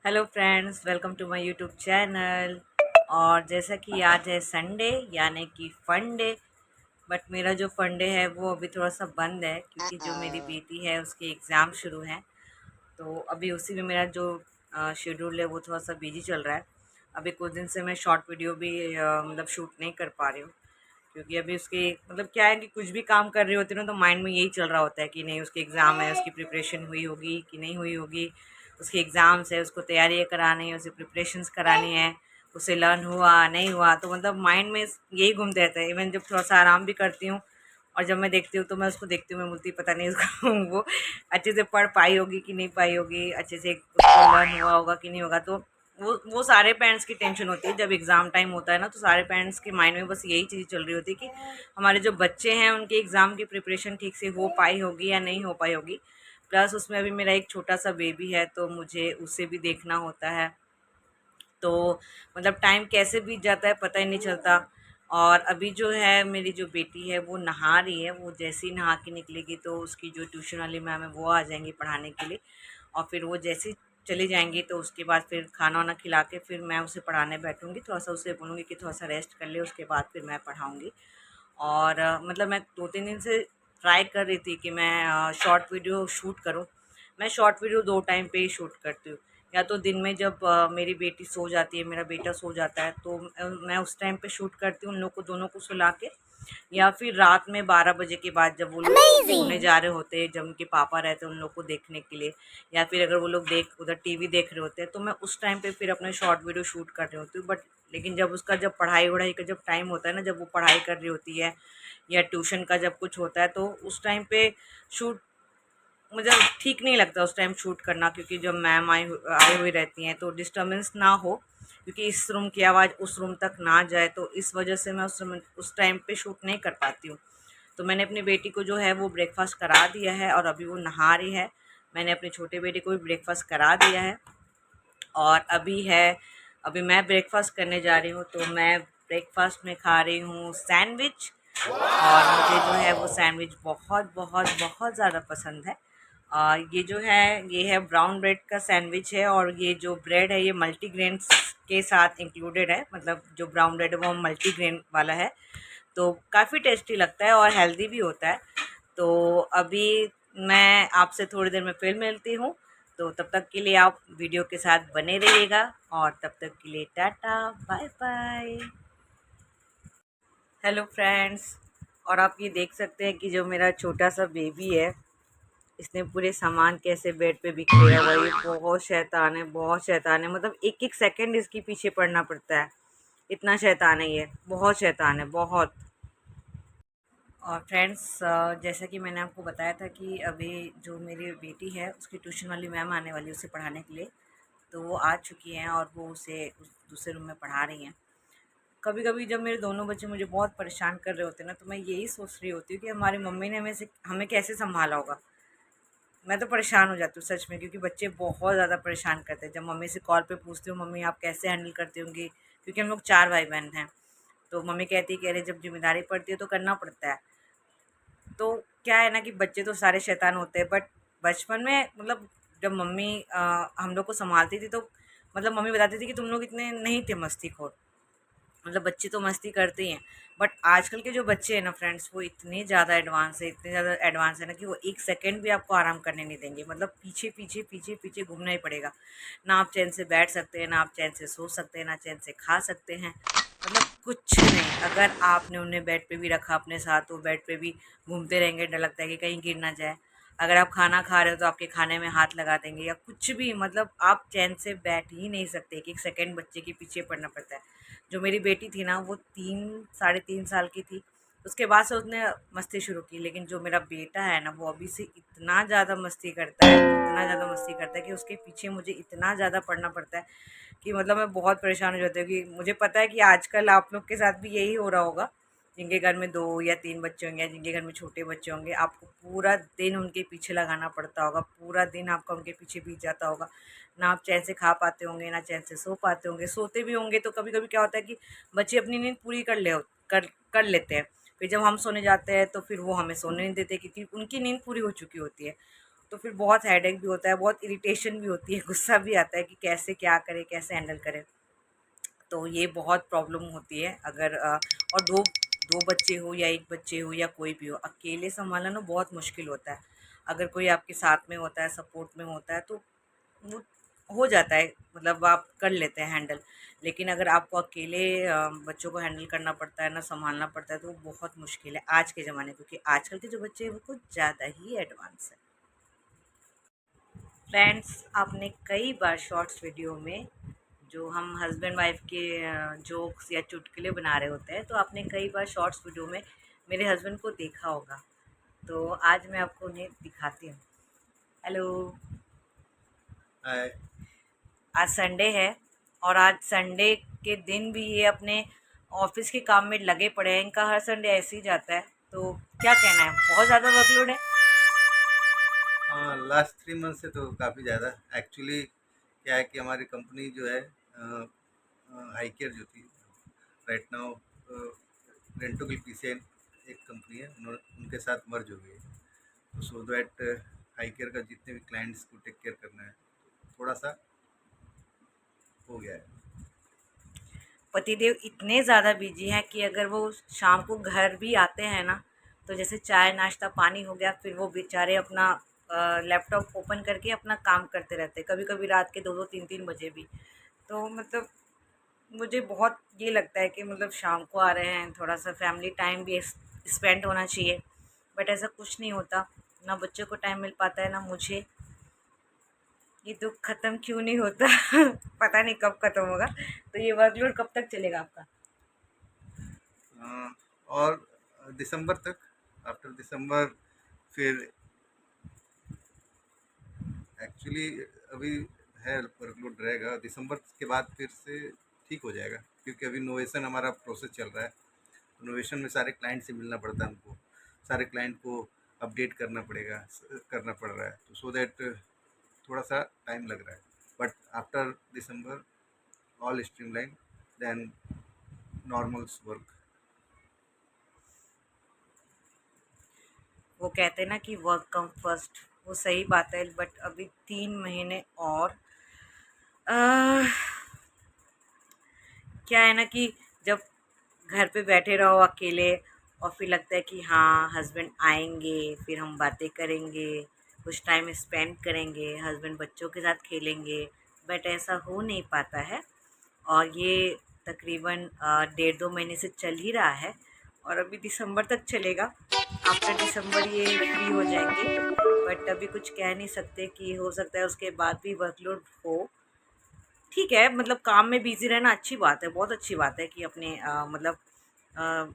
Hello friends, welcome to my YouTube channel. और जैसा कि आज है संडे यानी कि फन डे। बट मेरा जो फन डे है वो अभी थोड़ा सा बंद है क्योंकि जो मेरी बेटी है उसके एग्ज़ाम शुरू हैं। तो अभी उसी में मेरा जो शेड्यूल है वो थोड़ा सा बिजी चल रहा है। अभी कुछ दिन से मैं शॉर्ट वीडियो भी मतलब शूट नहीं कर पा रही हूँ क्योंकि अभी उसके मतलब क्या है कि कुछ भी काम कर रही होती है ना, तो माइंड में यही चल रहा होता है कि नहीं उसके एग्ज़ाम है, उसकी प्रिपरेशन हुई होगी कि नहीं हुई होगी। उसके एग्ज़ाम्स है, उसको तैयारियाँ करानी है, उसे प्रिपरेशंस करानी है, उसे लर्न हुआ नहीं हुआ, तो मतलब माइंड में यही घूमते रहता है। इवन जब थोड़ा सा आराम भी करती हूँ और जब मैं देखती हूँ तो मैं उसको देखती हूँ, मैं बोलती पता नहीं उसको वो अच्छे से पढ़ पाई होगी कि नहीं पाई होगी, अच्छे से उसको लर्न हुआ होगा कि नहीं होगा। तो वो सारे पेरेंट्स की टेंशन होती है जब एग्ज़ाम टाइम होता है ना, तो सारे पेरेंट्स के माइंड में बस यही चीज़ चल रही होती है कि हमारे जो बच्चे हैं उनके एग्ज़ाम की प्रिपरेशन ठीक से हो पाई होगी या नहीं हो पाई होगी। प्लस उसमें अभी मेरा एक छोटा सा बेबी है तो मुझे उसे भी देखना होता है। तो मतलब टाइम कैसे बीत जाता है पता ही नहीं चलता। और अभी जो है मेरी जो बेटी है वो नहा रही है, वो जैसे ही नहा के निकलेगी तो उसकी जो ट्यूशन वाली मैम है वो आ जाएंगी पढ़ाने के लिए। और फिर वो जैसे ही चली जाएंगी तो उसके बाद फिर खाना वाना खिला के फिर मैं उसे पढ़ाने बैठूंगी, थोड़ा सा उसे बोलूँगी कि थोड़ा सा रेस्ट कर ले, उसके बाद फिर मैं पढ़ाऊँगी। और मतलब मैं 2-3 दिन से ट्राई कर रही थी कि मैं शॉर्ट वीडियो शूट करूँ। मैं शॉर्ट वीडियो 2 टाइम पे ही शूट करती हूँ। या तो दिन में जब मेरी बेटी सो जाती है, मेरा बेटा सो जाता है, तो मैं उस टाइम पे शूट करती हूँ उन लोग को, दोनों को सुला के। या फिर रात में 12 बजे के बाद जब वो लोग सोने जा रहे होते हैं, जब उनके पापा रहते हैं उन लोग को देखने के लिए, या फिर अगर वो लोग देख उधर टीवी देख रहे होते हैं तो मैं उस टाइम पे फिर अपने शॉर्ट वीडियो शूट कर रही होती हूँ। बट लेकिन जब उसका जब पढ़ाई वढ़ाई का जब टाइम होता है ना, जब वो पढ़ाई कर रही होती है या ट्यूशन का जब कुछ होता है, तो उस टाइम पे शूट मुझे ठीक नहीं लगता उस टाइम शूट करना, क्योंकि जब मैम आई हुई रहती हैं तो डिस्टर्बेंस ना हो, क्योंकि इस रूम की आवाज़ उस रूम तक ना जाए, तो इस वजह से मैं उस टाइम पे शूट नहीं कर पाती हूँ। तो मैंने अपनी बेटी को जो है वो ब्रेकफास्ट करा दिया है और अभी वो नहा रही है। मैंने अपने छोटे बेटे को भी ब्रेकफास्ट करा दिया है और अभी मैं ब्रेकफास्ट करने जा रही हूँ। तो मैं ब्रेकफास्ट में खा रही हूँ सैंडविच, और मुझे जो है वो सैंडविच बहुत बहुत बहुत ज़्यादा पसंद है। ये जो है ये है ब्राउन ब्रेड का सैंडविच है, और ये जो ब्रेड है ये मल्टीग्रेन के साथ इंक्लूडेड है, मतलब जो ब्राउन ब्रेड है वो मल्टीग्रेन वाला है। तो काफ़ी टेस्टी लगता है और हेल्दी भी होता है। तो अभी मैं आपसे थोड़ी देर में फिर मिलती हूँ, तो तब तक के लिए आप वीडियो के साथ बने रहिएगा, और तब तक के लिए tata bye bye. Hello friends, और आप ये देख सकते हैं कि जो मेरा छोटा सा बेबी है, इसने पूरे सामान कैसे बेड पे बिखेरा हुआ है। ये बहुत शैतान है, बहुत शैतान है, मतलब एक एक सेकंड इसके पीछे पड़ना पड़ता है, इतना शैतान है ये, बहुत शैतान है बहुत। और फ्रेंड्स, जैसा कि मैंने आपको बताया था कि अभी जो मेरी बेटी है उसकी ट्यूशन वाली मैम आने वाली है उसे पढ़ाने के लिए। तो वो आ चुकी हैं और वो उसे उस दूसरे रूम में पढ़ा रही हैं। कभी कभी जब मेरे दोनों बच्चे मुझे बहुत परेशान कर रहे होते हैं ना, तो मैं यही सोच रही होती हूँ कि हमारी मम्मी ने हमें कैसे संभाला होगा। मैं तो परेशान हो जाती हूँ सच में, क्योंकि बच्चे बहुत ज़्यादा परेशान करते हैं। जब मम्मी से कॉल पे पूछती हूँ मम्मी आप कैसे हैंडल करती होंगी, क्योंकि हम लोग 4 भाई बहन हैं, तो मम्मी कहती है कि अरे जब जिम्मेदारी पड़ती है तो करना पड़ता है। तो क्या है ना कि बच्चे तो सारे शैतान होते हैं, बट बचपन में मतलब जब मम्मी हम लोग को संभालती थी, तो मतलब मम्मी बताती थी कि तुम लोग इतने नहीं थे मस्तीखोर, मतलब बच्चे तो मस्ती करते ही हैं। बट आजकल के जो बच्चे हैं ना फ्रेंड्स, वो इतने ज़्यादा एडवांस है, इतने ज़्यादा एडवांस है ना, कि वो एक सेकंड भी आपको आराम करने नहीं देंगे, मतलब पीछे पीछे पीछे पीछे घूमना ही पड़ेगा। ना आप चैन से बैठ सकते हैं, ना आप चैन से सो सकते हैं, ना चैन से खा सकते हैं, मतलब कुछ नहीं। अगर आपने उन्हें बेड पे भी रखा अपने साथ, तो बेड पे भी घूमते रहेंगे, डर लगता है कि कहीं गिर ना जाए। अगर आप खाना खा रहे हो तो आपके खाने में हाथ लगा देंगे या कुछ भी, मतलब आप चैन से बैठ ही नहीं सकते, एक एक सेकंड बच्चे के पीछे पड़ना पड़ता है। जो मेरी बेटी थी ना वो 3 साढ़े 3 साल की थी, उसके बाद से उसने मस्ती शुरू की। लेकिन जो मेरा बेटा है ना वो अभी से इतना ज़्यादा मस्ती करता है, इतना ज़्यादा मस्ती करता है कि उसके पीछे मुझे इतना ज़्यादा पड़ना पड़ता है कि मतलब मैं बहुत परेशान हो जाती हूँ। कि मुझे पता है कि आजकल आप लोग के साथ भी यही हो रहा होगा, जिनके घर में 2 या 3 बच्चे होंगे या जिनके घर में छोटे बच्चे होंगे, आपको पूरा दिन उनके पीछे लगाना पड़ता होगा, पूरा दिन आपका उनके पीछे बीत जाता होगा। ना आप चैन से खा पाते होंगे, ना चैन से सो पाते होंगे। सोते भी होंगे तो कभी कभी क्या होता है कि बच्चे अपनी नींद पूरी कर लेते हैं, फिर जब हम सोने जाते हैं तो फिर वो हमें सोने नहीं देते, क्योंकि उनकी नींद पूरी हो चुकी होती है। तो फिर बहुत हेडेक भी होता है, बहुत इरिटेशन भी होती है, गुस्सा भी आता है कि कैसे क्या करें, कैसे हैंडल करें। तो ये बहुत प्रॉब्लम होती है अगर और दो दो बच्चे हो या एक बच्चे हो या कोई भी हो, अकेले संभालना बहुत मुश्किल होता है। अगर कोई आपके साथ में होता है, सपोर्ट में होता है, तो वो हो जाता है, मतलब आप कर लेते हैं हैंडल। लेकिन अगर आपको अकेले बच्चों को हैंडल करना पड़ता है ना, संभालना पड़ता है, तो वो बहुत मुश्किल है आज के ज़माने, क्योंकि आजकल के जो बच्चे हैं वो कुछ ज़्यादा ही एडवांस है। फ्रेंड्स, आपने कई बार शॉर्ट्स वीडियो में जो हम हस्बैंड वाइफ के जोक्स या चुटकुले बना रहे होते हैं, तो आपने कई बार शॉर्ट्स वीडियो में मेरे हस्बैंड को देखा होगा। तो आज मैं आपको उन्हें दिखाती हूँ। हेलो। हाय। आज संडे है और आज संडे के दिन भी ये अपने ऑफिस के काम में लगे पड़े हैं। इनका हर संडे ऐसे ही जाता है। तो क्या कहना है, बहुत ज़्यादा वर्कलोड है। हाँ, लास्ट 3 मंथ से तो काफ़ी ज़्यादा एक्चुअली क्या है कि हमारी कंपनी जो है हाई केयर जो थी राइट नाउ रेंटो की पीसीएन एक कंपनी है, उनके साथ मर्ज हो गई है। तो सो दैट हाई केयर का जितने भी क्लाइंट्स को टेक केयर करना है थोड़ा सा हो गया है। पतिदेव इतने ज़्यादा बिजी हैं कि अगर वो शाम को घर भी आते हैं ना, तो जैसे चाय नाश्ता पानी हो गया, फिर वो बेचारे अपना लैपटॉप ओपन करके अपना काम करते रहते हैं, कभी कभी रात के 2-2 3-3 बजे भी। तो मतलब मुझे बहुत ये लगता है कि मतलब शाम को आ रहे हैं, थोड़ा सा फैमिली टाइम भी स्पेंड होना चाहिए। बट ऐसा कुछ नहीं होता, ना बच्चों को टाइम मिल पाता है ना मुझे। ये दुख ख़त्म क्यों नहीं होता पता नहीं कब ख़त्म होगा। तो ये वर्कलोड कब तक चलेगा आपका? और दिसंबर तक, आफ्टर दिसंबर फिर एक्चुअली अभी है वर्कलोड रहेगा। दिसंबर के बाद फिर से ठीक हो जाएगा, क्योंकि अभी नोवेशन हमारा प्रोसेस चल रहा है। नोवेशन में सारे क्लाइंट से मिलना पड़ता है हमको, सारे क्लाइंट को अपडेट करना पड़ेगा, करना पड़ रहा है, तो सो दैट थोड़ा सा टाइम लग रहा है। But after December all streamline, then normals work. वो कहते हैं ना कि वर्क कम फर्स्ट, वो सही बात है। बट अभी 3 महीने और अह, क्या है ना कि जब घर पे बैठे रहो अकेले और फिर लगता है कि हाँ हस्बैंड आएंगे, फिर हम बातें करेंगे, कुछ टाइम स्पेंड करेंगे, हस्बैंड बच्चों के साथ खेलेंगे। बट ऐसा हो नहीं पाता है। और ये तकरीबन 1.5-2 महीने से चल ही रहा है और अभी दिसंबर तक चलेगा। आफ्टर दिसंबर ये फ्री हो जाएंगे। बट अभी कुछ कह नहीं सकते, कि हो सकता है उसके बाद भी वर्कलोड हो। ठीक है, मतलब काम में बिज़ी रहना अच्छी बात है, बहुत अच्छी बात है कि अपने मतलब अ,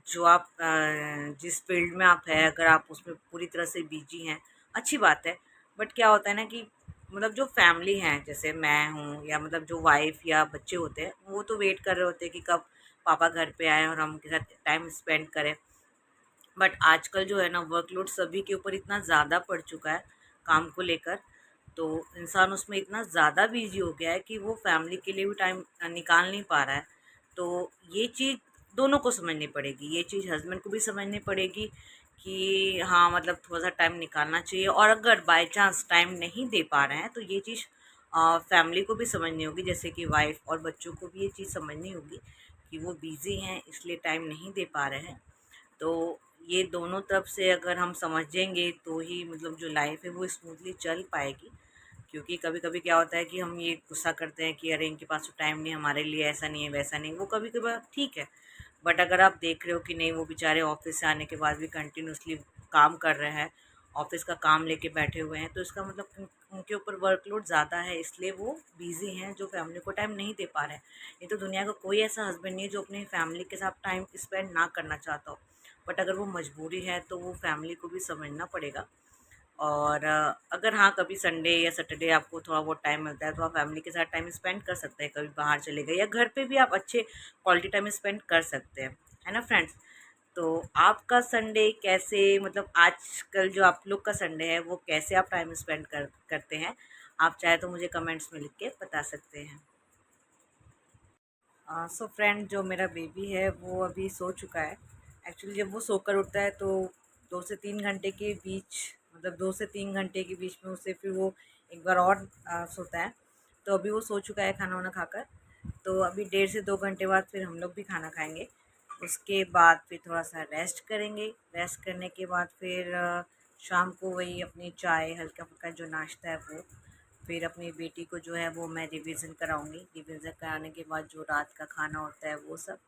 जो आप जिस फ़ील्ड में आप हैं, अगर आप उसमें पूरी तरह से बिज़ी हैं, अच्छी बात है। बट क्या होता है ना कि मतलब जो फैमिली हैं, जैसे मैं हूँ या मतलब जो वाइफ़ या बच्चे होते हैं, वो तो वेट कर रहे होते हैं कि कब पापा घर पे आएँ और हम उनके साथ टाइम स्पेंड करें। बट आजकल जो है ना वर्कलोड सभी के ऊपर इतना ज़्यादा पड़ चुका है काम को लेकर, तो इंसान उसमें इतना ज़्यादा बिजी हो गया है कि वो फैमिली के लिए भी टाइम निकाल नहीं पा रहा है। तो ये चीज़ दोनों को समझनी पड़ेगी, ये चीज़ हस्बैंड को भी समझनी पड़ेगी कि हाँ मतलब थोड़ा सा टाइम निकालना चाहिए। और अगर बाय चांस टाइम नहीं दे पा रहे हैं तो ये चीज़ फैमिली को भी समझनी होगी, जैसे कि वाइफ और बच्चों को भी ये चीज़ समझनी होगी कि वो बिज़ी हैं इसलिए टाइम नहीं दे पा रहे हैं। तो ये दोनों तरफ से अगर हम समझेंगे तो ही मतलब जो लाइफ है वो स्मूथली चल पाएगी। क्योंकि कभी कभी क्या होता है कि हम ये गुस्सा करते हैं कि अरे इनके पास तो टाइम नहीं, हमारे लिए ऐसा नहीं है वैसा नहीं, वो कभी कभी ठीक है। बट अगर आप देख रहे हो कि नहीं वो बेचारे ऑफिस से आने के बाद भी कंटिन्यूसली काम कर रहे हैं, ऑफिस का काम लेके बैठे हुए हैं, तो इसका मतलब उनके ऊपर वर्कलोड ज़्यादा है, इसलिए वो बिज़ी हैं, जो फैमिली को टाइम नहीं दे पा रहे हैं। नहीं तो दुनिया का कोई ऐसा हस्बैंड नहीं है जो अपनी फैमिली के साथ टाइम स्पेंड ना करना चाहता हो। बट अगर वो मजबूरी है तो वो फैमिली को भी समझना पड़ेगा। और अगर हाँ कभी संडे या सैटरडे आपको थोड़ा बहुत टाइम मिलता है तो आप फैमिली के साथ टाइम स्पेंड कर सकते हैं, कभी बाहर चले गए या घर पे भी आप अच्छे क्वालिटी टाइम स्पेंड कर सकते हैं, है ना फ्रेंड्स। तो आपका संडे कैसे, मतलब आजकल जो आप लोग का संडे है वो कैसे आप टाइम स्पेंड करते हैं, आप चाहे तो मुझे कमेंट्स में लिख के बता सकते हैं। सो फ्रेंड, जो मेरा बेबी है वो अभी सो चुका है। एक्चुअली जब वो सोकर उठता है तो 2 से 3 घंटे के बीच मतलब 2 से 3 घंटे के बीच में उसे फिर वो एक बार और सोता है। तो अभी वो सो चुका है खाना वाना खाकर। तो अभी 1.5 से 2 घंटे बाद फिर हम लोग भी खाना खाएंगे। उसके बाद फिर थोड़ा सा रेस्ट करेंगे। रेस्ट करने के बाद फिर शाम को वही अपनी चाय हल्का फुल्का जो नाश्ता है वो, फिर अपनी बेटी को जो है वो मैं रिवीजन कराऊंगी। रिवीजन कराने के बाद जो रात का खाना होता है वो सब,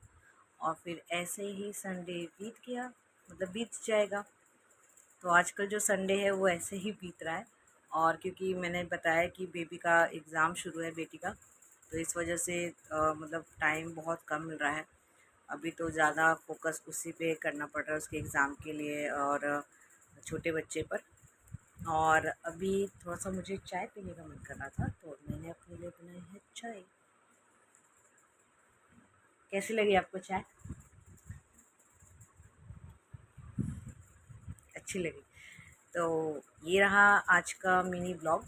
और फिर ऐसे ही संडे बीत गया, मतलब बीत जाएगा। तो आजकल जो संडे है वो ऐसे ही बीत रहा है। और क्योंकि मैंने बताया कि बेबी का एग्ज़ाम शुरू है, बेटी का, तो इस वजह से मतलब टाइम बहुत कम मिल रहा है। अभी तो ज़्यादा फोकस उसी पे करना पड़ रहा है उसके एग्ज़ाम के लिए, और छोटे बच्चे पर। और अभी थोड़ा सा मुझे चाय पीने का मन कर रहा था, तो मैंने अपने लिए बनाई है चाय। कैसी लगी आपको चाय? अच्छी लगी। तो ये रहा आज का मिनी ब्लॉग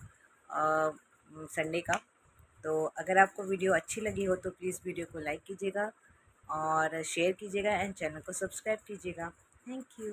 संडे का। तो अगर आपको वीडियो अच्छी लगी हो तो प्लीज़ वीडियो को लाइक कीजिएगा और शेयर कीजिएगा एंड चैनल को सब्सक्राइब कीजिएगा। Thank you.